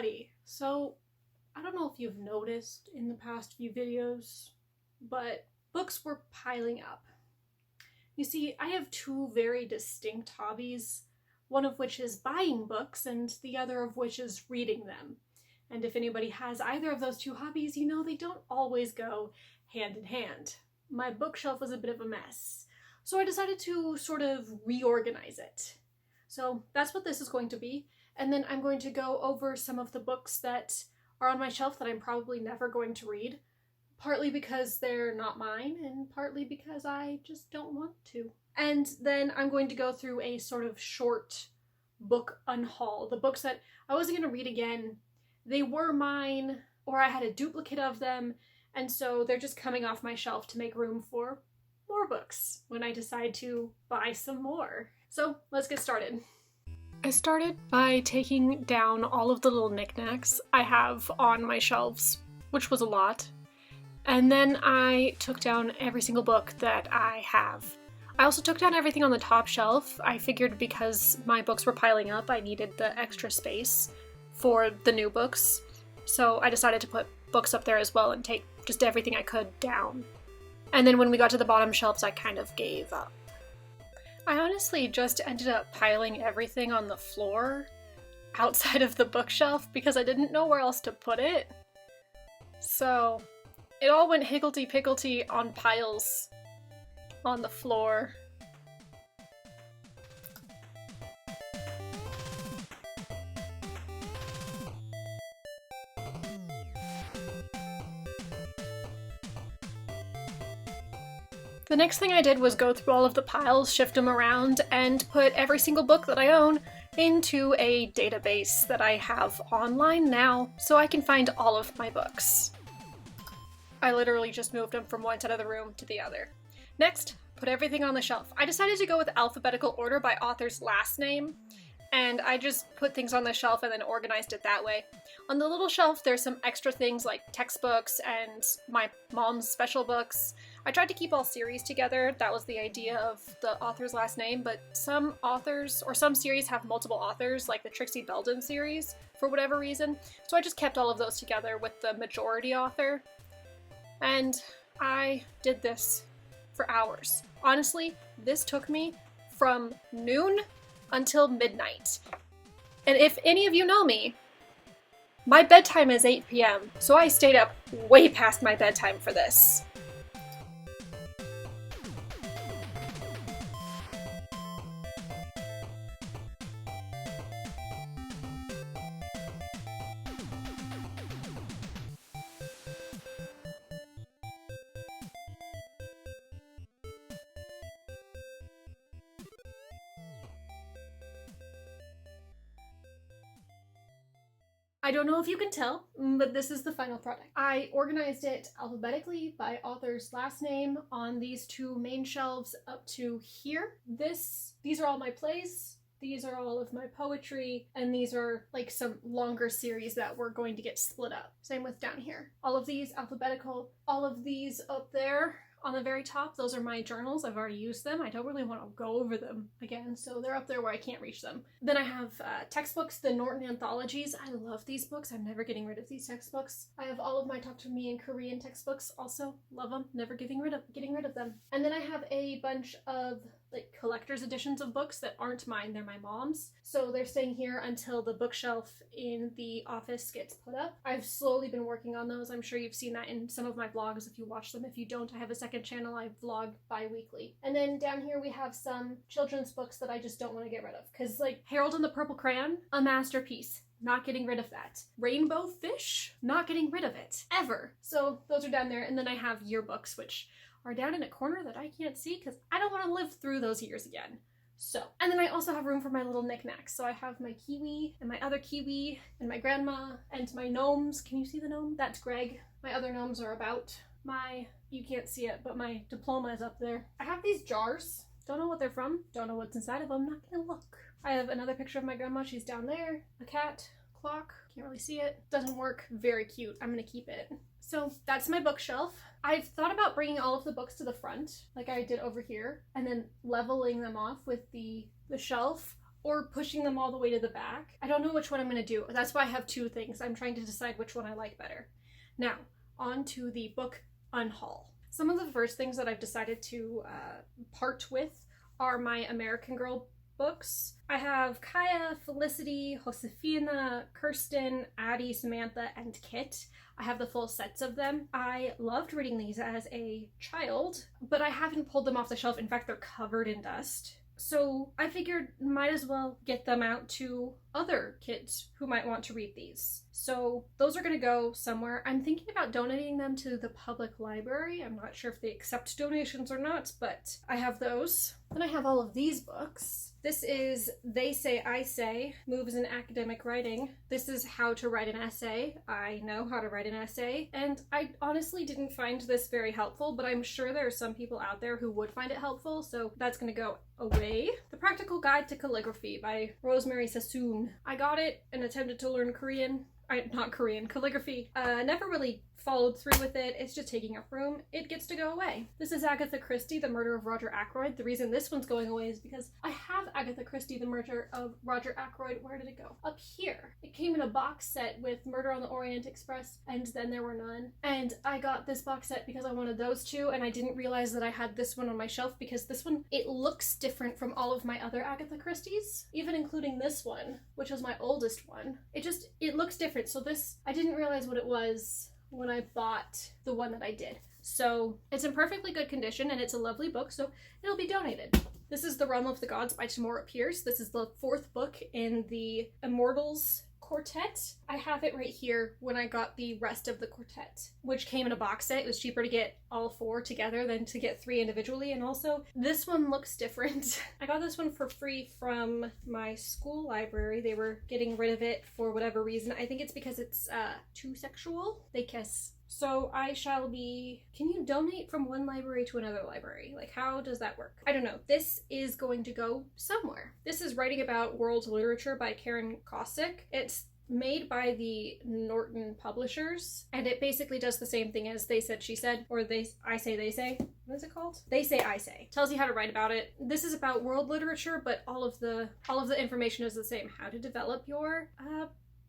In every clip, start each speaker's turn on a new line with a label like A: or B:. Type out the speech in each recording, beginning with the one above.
A: everybody! So, I don't know if you've noticed in the past few videos, but books were piling up. You see, I have two very distinct hobbies, one of which is buying books and the other of which is reading them. And if anybody has either of those two hobbies, you know they don't always go hand in hand. My bookshelf was a bit of a mess, so I decided to sort of reorganize it. So that's what this is going to be. And then I'm going to go over some of the books that are on my shelf that I'm probably never going to read, partly because they're not mine and partly because I just don't want to. And then I'm going to go through a sort of short book unhaul. The books that I wasn't going to read again, they were mine or I had a duplicate of them, and so they're just coming off my shelf to make room for more books when I decide to buy some more. So let's get started. I started by taking down all of the little knickknacks I have on my shelves, which was a lot. And then I took down every single book that I have. I also took down everything on the top shelf. I figured because my books were piling up, I needed the extra space for the new books. So I decided to put books up there as well and take just everything I could down. And then when we got to the bottom shelves, I kind of gave up. I honestly just ended up piling everything on the floor outside of the bookshelf because I didn't know where else to put it. So it all went higgledy-piggledy on piles on the floor. The next thing I did was go through all of the piles, shift them around, and put every single book that I own into a database that I have online now, so I can find all of my books. I literally just moved them from one side of the room to the other. Next, put everything on the shelf. I decided to go with alphabetical order by author's last name, and I just put things on the shelf and then organized it that way. On the little shelf, there's some extra things like textbooks and my mom's special books. I tried to keep all series together. That was the idea of the author's last name, but some authors or some series have multiple authors, like the Trixie Belden series, for whatever reason. So I just kept all of those together with the majority author. And I did this for hours. Honestly, this took me from noon until midnight. And if any of you know me, my bedtime is 8 p.m., so I stayed up way past my bedtime for this. I don't know if you can tell, but this is the final product. I organized it alphabetically by author's last name on these two main shelves up to here. These are all my plays, these are all of my poetry, and these are like some longer series that we're going to get split up. Same with down here. All of these alphabetical, all of these up there on the very top, those are my journals. I've already used them. I don't really want to go over them again, so they're up there where I can't reach them. Then I have textbooks, the Norton anthologies. I love these books. I'm never getting rid of these textbooks. I have all of my Talk to Me in Korean textbooks. Also love them. Never getting rid of them. And then I have a bunch of like collector's editions of books that aren't mine. They're my mom's. So they're staying here until the bookshelf in the office gets put up. I've slowly been working on those. I'm sure you've seen that in some of my vlogs if you watch them. If you don't, I have a second channel. I vlog bi-weekly. And then down here we have some children's books that I just don't want to get rid of. Because like Harold and the Purple Crayon, a masterpiece. Not getting rid of that. Rainbow Fish, not getting rid of it, ever. So those are down there. And then I have yearbooks, which are down in a corner that I can't see because I don't want to live through those years again. So, and then I also have room for my little knickknacks. So I have my kiwi and my other kiwi and my grandma and my gnomes. Can you see the gnome? That's Greg. My other gnomes are about. You can't see it, but my diploma is up there. I have these jars. Don't know what they're from. Don't know what's inside of them. Not gonna look. I have another picture of my grandma. She's down there. A cat. Clock. Can't really see it. Doesn't work. Very cute. I'm gonna keep it. So that's my bookshelf. I've thought about bringing all of the books to the front, like I did over here, and then leveling them off with the shelf or pushing them all the way to the back. I don't know which one I'm going to do. That's why I have two things. I'm trying to decide which one I like better. Now, on to the book unhaul. Some of the first things that I've decided to part with are my American Girl books. I have Kaya, Felicity, Josefina, Kirsten, Addie, Samantha, and Kit. I have the full sets of them. I loved reading these as a child, but I haven't pulled them off the shelf. In fact, they're covered in dust. So I figured might as well get them out to other kids who might want to read these. So those are going to go somewhere. I'm thinking about donating them to the public library. I'm not sure if they accept donations or not, but I have those. Then I have all of these books. This is They Say, I Say, Moves in Academic Writing. This is how to write an essay. I know how to write an essay, and I honestly didn't find this very helpful, but I'm sure there are some people out there who would find it helpful, so that's gonna go away. The Practical Guide to Calligraphy by Rosemary Sassoon. I got it and attempted to learn Korean. Not Korean, calligraphy. Never really followed through with it. It's just taking up room. It gets to go away. This is Agatha Christie, The Murder of Roger Ackroyd. The reason this one's going away is because I have Agatha Christie, The Murder of Roger Ackroyd. Where did it go? Up here. It came in a box set with Murder on the Orient Express, and Then There Were None. And I got this box set because I wanted those two, and I didn't realize that I had this one on my shelf because this one, it looks different from all of my other Agatha Christie's, even including this one, which was my oldest one. It looks different. So this, I didn't realize what it was when I bought the one that I did. So it's in perfectly good condition and it's a lovely book, so it'll be donated. This is The Realm of the Gods by Tamora Pierce. This is the fourth book in the Immortals quartet. I have it right here when I got the rest of the quartet, which came in a box set. It was cheaper to get all four together than to get three individually, and also this one looks different. I got this one for free from my school library. They were getting rid of it for whatever reason. I think it's because it's too sexual. They kiss. So I shall be... Can you donate from one library to another library? Like, how does that work? I don't know. This is going to go somewhere. This is Writing About World Literature by Karen Kosick. It's made by the Norton Publishers, and it basically does the same thing as They Said, She Said, or I Say, They Say. What is it called? They Say, I Say. Tells you how to write about it. This is about world literature, but all of the information is the same. How to develop your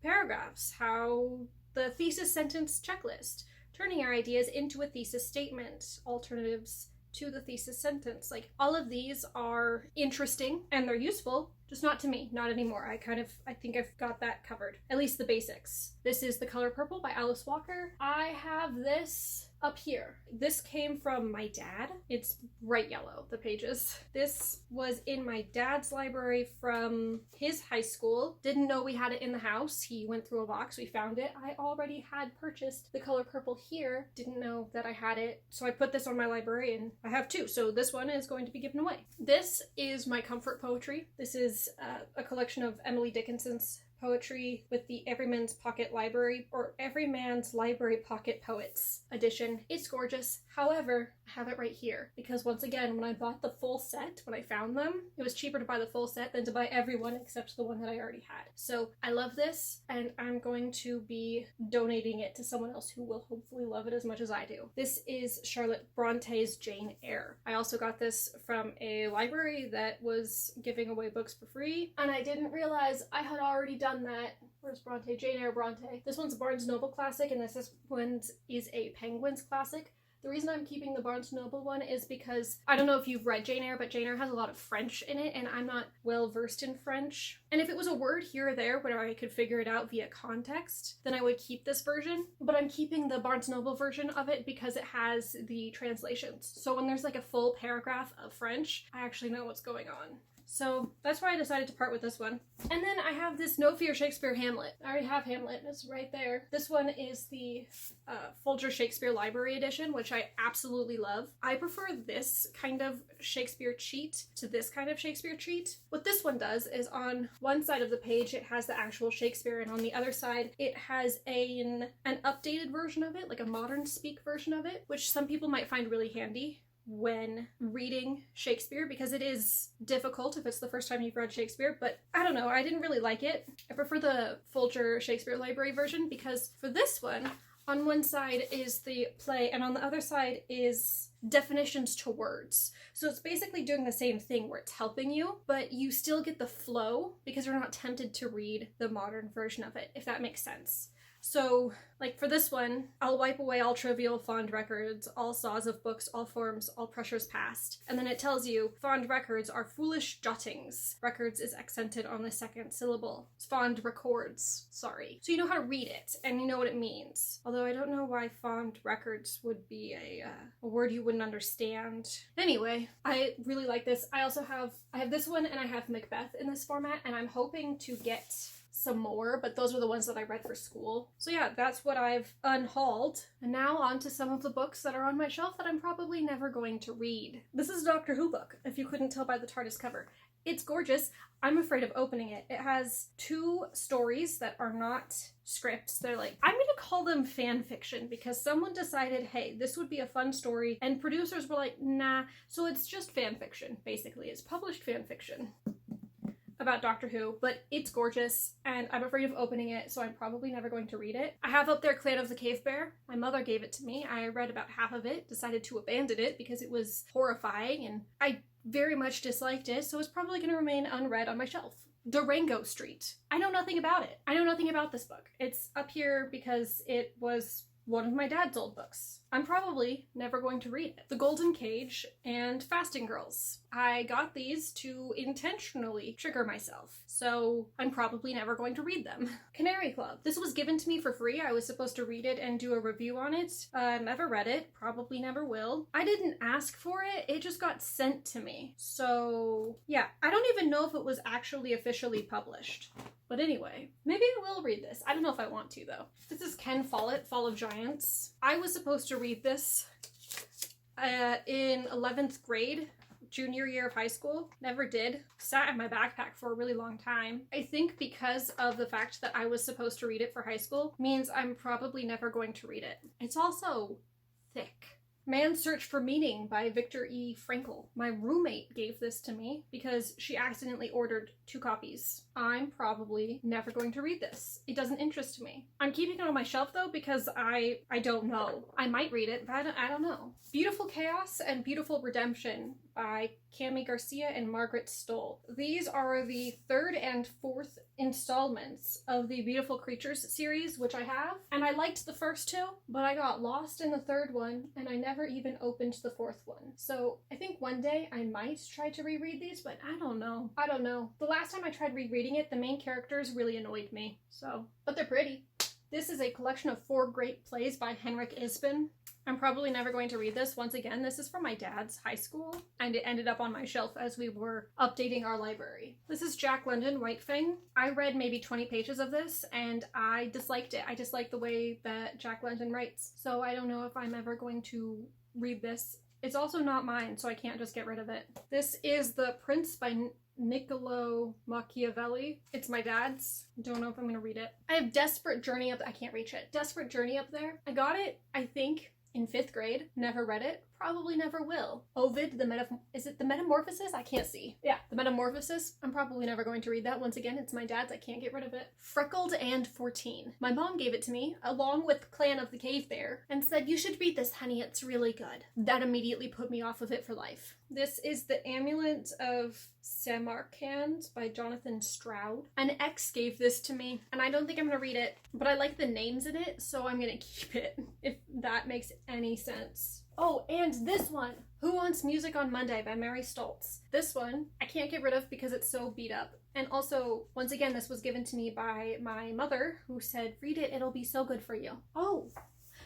A: paragraphs, how the thesis sentence checklist, turning your ideas into a thesis statement, alternatives to the thesis sentence. Like, all of these are interesting and they're useful, just not to me, not anymore. I think I've got that covered, at least the basics. This is The Color Purple by Alice Walker. I have this up here. This came from my dad. It's bright yellow, the pages. This was in my dad's library from his high school. Didn't know we had it in the house. He went through a box, we found it. I already had purchased The Color Purple here. Didn't know that I had it. So I put this on my library and I have two. So this one is going to be given away. This is my comfort poetry. This is a collection of Emily Dickinson's poetry with the Everyman's Pocket Library, or Everyman's Library Pocket Poets edition. It's gorgeous. However, I have it right here because, once again, when I bought the full set, when I found them, it was cheaper to buy the full set than to buy every one except the one that I already had. So I love this, and I'm going to be donating it to someone else who will hopefully love it as much as I do. This is Charlotte Bronte's Jane Eyre. I also got this from a library that was giving away books for free, and I didn't realize I had already done that. Where's Bronte? Jane Eyre Bronte. This one's a Barnes Noble classic, and this one is a Penguins classic. The reason I'm keeping the Barnes Noble one is because, I don't know if you've read Jane Eyre, but Jane Eyre has a lot of French in it, and I'm not well versed in French. And if it was a word here or there where I could figure it out via context, then I would keep this version. But I'm keeping the Barnes Noble version of it because it has the translations. So when there's like a full paragraph of French, I actually know what's going on. So that's why I decided to part with this one. And then I have this No Fear Shakespeare Hamlet. I already have Hamlet, it's right there. This one is the Folger Shakespeare Library Edition, which I absolutely love. I prefer this kind of Shakespeare cheat to this kind of Shakespeare cheat. What this one does is, on one side of the page it has the actual Shakespeare, and on the other side it has an updated version of it, like a modern speak version of it, which some people might find really handy when reading Shakespeare, because it is difficult if it's the first time you've read Shakespeare, but I don't know, I didn't really like it. I prefer the Folger Shakespeare Library version because for this one, On one side is the play, and on the other side is definitions to words. So it's basically doing the same thing where it's helping you, but you still get the flow because you're not tempted to read the modern version of it, if that makes sense. So, like for this one, I'll wipe away all trivial fond records, all saws of books, all forms, all pressures past. And then it tells you, fond records are foolish jottings. Records is accented on the second syllable. It's fond records, sorry. So you know how to read it, and you know what it means. Although I don't know why fond records would be a word you wouldn't understand. Anyway, I really like this. I have this one, and I have Macbeth in this format, and I'm hoping to get some more, but those were the ones that I read for school. So yeah, that's what I've unhauled. And now on to some of the books that are on my shelf that I'm probably never going to read. This is a Doctor Who book, if you couldn't tell by the TARDIS cover. It's gorgeous. I'm afraid of opening it. It has 2 stories that are not scripts. They're like, I'm gonna call them fan fiction because someone decided, hey, this would be a fun story, and producers were like, nah, so it's just fan fiction, basically. It's published fan fiction about Doctor Who, but it's gorgeous, and I'm afraid of opening it, so I'm probably never going to read it. I have up there Clan of the Cave Bear. My mother gave it to me. I read about half of it, decided to abandon it because it was horrifying, and I very much disliked it, so it's probably going to remain unread on my shelf. Durango Street. I know nothing about it. I know nothing about this book. It's up here because it was one of my dad's old books. I'm probably never going to read it. The Golden Cage and Fasting Girls. I got these to intentionally trigger myself, so I'm probably never going to read them. Canary Club. This was given to me for free. I was supposed to read it and do a review on it. Never read it. Probably never will. I didn't ask for it. It just got sent to me. So yeah, I don't even know if it was actually officially published. But anyway, maybe I will read this. I don't know if I want to, though. This is Ken Follett, Fall of Giants. I was supposed to read this in 11th grade, junior year of high school. Never did. Sat in my backpack for a really long time. I think because of the fact that I was supposed to read it for high school means I'm probably never going to read it. It's also thick. Man's Search for Meaning by Viktor E. Frankl. My roommate gave this to me because she accidentally ordered 2 copies. I'm probably never going to read this. It doesn't interest me. I'm keeping it on my shelf though because I don't know. I might read it, but I don't know. Beautiful Chaos and Beautiful Redemption by Cami Garcia and Margaret Stoll. These are the 3rd and 4th installments of the Beautiful Creatures series, which I have. And I liked the first 2, but I got lost in the 3rd one, and I never even opened the 4th one. So I think one day I might try to reread these, but I don't know. I don't know. The last time I tried rereading it, the main characters really annoyed me. So, but they're pretty. This is a collection of 4 great plays by Henrik Ibsen. I'm probably never going to read this. Once again, this is from my dad's high school, and it ended up on my shelf as we were updating our library. This is Jack London, White Fang. I read maybe 20 pages of this, and I disliked it. I dislike the way that Jack London writes, so I don't know if I'm ever going to read this. It's also not mine, so I can't just get rid of it. This is The Prince by Niccolo Machiavelli. It's my dad's. Don't know if I'm going to read it. I have Desperate Journey Up. I can't reach it. Desperate Journey Up There. I got it, I think, in 5th grade. Never read it. Probably never will. Ovid, is it the Metamorphosis? I can't see. Yeah, the Metamorphosis. I'm probably never going to read that. Once again, it's my dad's. I can't get rid of it. Freckled and 14. My mom gave it to me, along with Clan of the Cave Bear, and said, you should read this, honey. It's really good. That immediately put me off of it for life. This is The Amulet of Samarkand by Jonathan Stroud. An ex gave this to me, and I don't think I'm going to read it, but I like the names in it, so I'm going to keep it, if that makes any sense. Oh, and this one, Who Wants Music on Monday by Mary Stoltz. This one, I can't get rid of because it's so beat up. And also, once again, this was given to me by my mother, who said, read it, it'll be so good for you. Oh,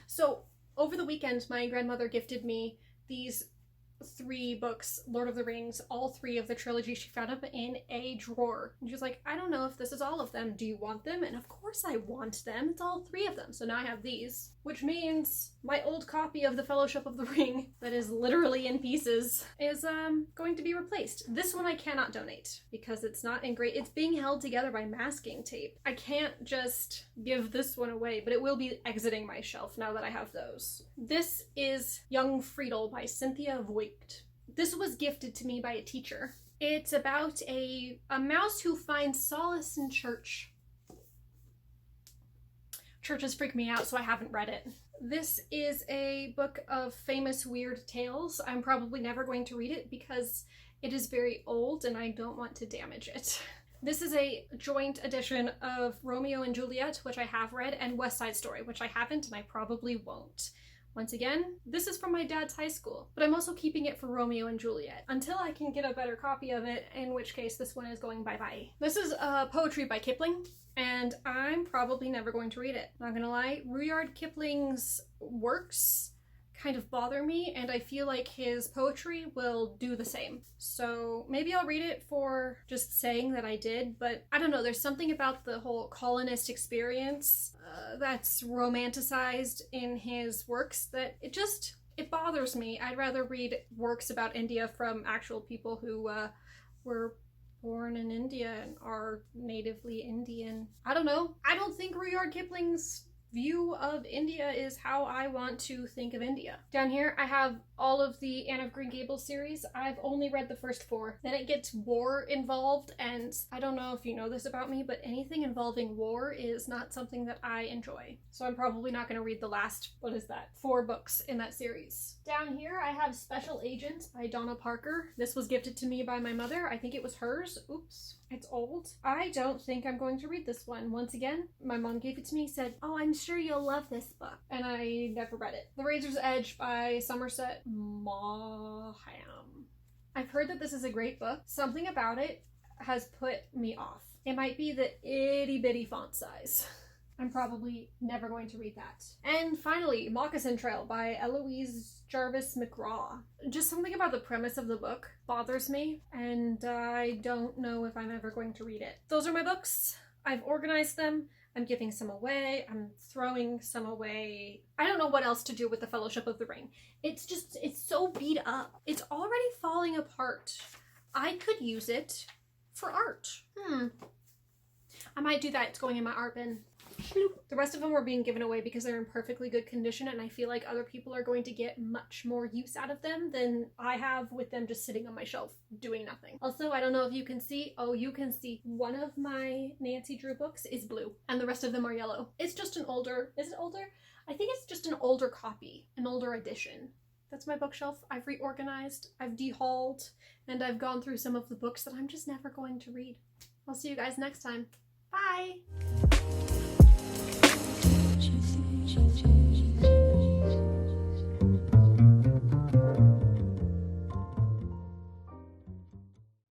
A: so over the weekend, my grandmother gifted me these 3 books, Lord of the Rings, all 3 of the trilogy. She found them in a drawer. And she was like, I don't know if this is all of them. Do you want them? And of course I want them. It's all 3 of them. So now I have these, which means my old copy of the Fellowship of the Ring that is literally in pieces is going to be replaced. This one I cannot donate because it's not in great, it's being held together by masking tape. I can't just give this one away, but it will be exiting my shelf now that I have those. This is Young Friedel by Cynthia Voigt. This was gifted to me by a teacher. It's about a mouse who finds solace in church. Churches freak me out, so I haven't read it. This is a book of famous weird tales. I'm probably never going to read it because it is very old and I don't want to damage it. This is a joint edition of Romeo and Juliet, which I have read, and West Side Story, which I haven't and I probably won't. Once again, this is from my dad's high school, but I'm also keeping it for Romeo and Juliet until I can get a better copy of it, in which case this one is going bye-bye. This is poetry by Kipling, and I'm probably never going to read it. Not gonna lie, Rudyard Kipling's works kind of bother me, and I feel like his poetry will do the same. So maybe I'll read it for just saying that I did, but I don't know, there's something about the whole colonist experience that's romanticized in his works that it bothers me. I'd rather read works about India from actual people who were born in India and are natively Indian. I don't know. I don't think Rudyard Kipling's view of India is how I want to think of India. Down here I have all of the Anne of Green Gables series. I've only read the first 4. Then it gets war involved, and I don't know if you know this about me, but anything involving war is not something that I enjoy. So I'm probably not going to read the last, 4 books in that series. Down here I have Special Agent by Donna Parker. This was gifted to me by my mother. I think it was hers. Oops. It's old. I don't think I'm going to read this one. Once again, my mom gave it to me, said, "Oh, I'm sure you'll love this book." And I never read it. The Razor's Edge by Somerset Maugham. I've heard that this is a great book. Something about it has put me off. It might be the itty bitty font size. I'm probably never going to read that. And finally, Moccasin Trail by Eloise Jarvis McGraw. Just something about the premise of the book bothers me, and I don't know if I'm ever going to read it. Those are my books. I've organized them. I'm giving some away. I'm throwing some away. I don't know what else to do with the Fellowship of the Ring. It's so beat up. It's already falling apart. I could use it for art. I might do that. It's going in my art bin. The rest of them are being given away because they're in perfectly good condition, and I feel like other people are going to get much more use out of them than I have with them just sitting on my shelf doing nothing. Also, I don't know if you can see. Oh, you can see. One of my Nancy Drew books is blue, and the rest of them are yellow. It's just an older... Is it older? I think it's just an older copy, an older edition. That's my bookshelf. I've reorganized, I've de-hauled, and I've gone through some of the books that I'm just never going to read. I'll see you guys next time. Bye!